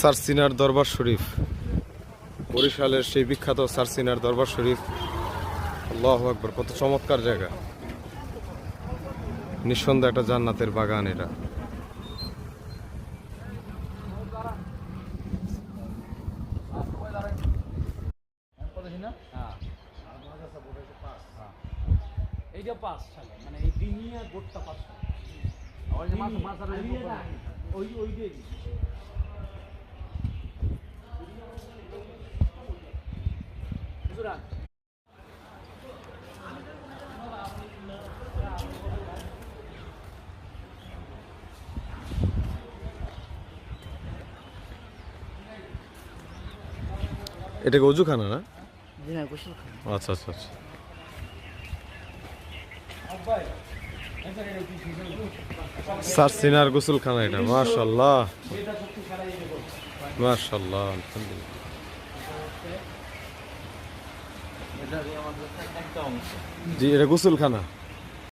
সারসিনার দরবার শরীফ, বরিশালের সেই বিখ্যাত সারসিনার দরবার শরীফ। আল্লাহু আকবার, কত চমৎকার জায়গা! নিঃসন্দেহে একটা জান্নাতের বাগান এটা। এইটা 5 সালে মানে এই দিনিয়া গোটটা 5 সালে ওই যে মাছ ওই ওই যে সুরান এটা কি অজুখানা না? জি না, গোসলখানা। আচ্ছা আচ্ছা আচ্ছা। সারসিনার গোসলখানা এটা। মাশাআল্লাহ মাশাআল্লাহ, আলহামদুলিল্লাহ। জি, এটা গোসলখানা।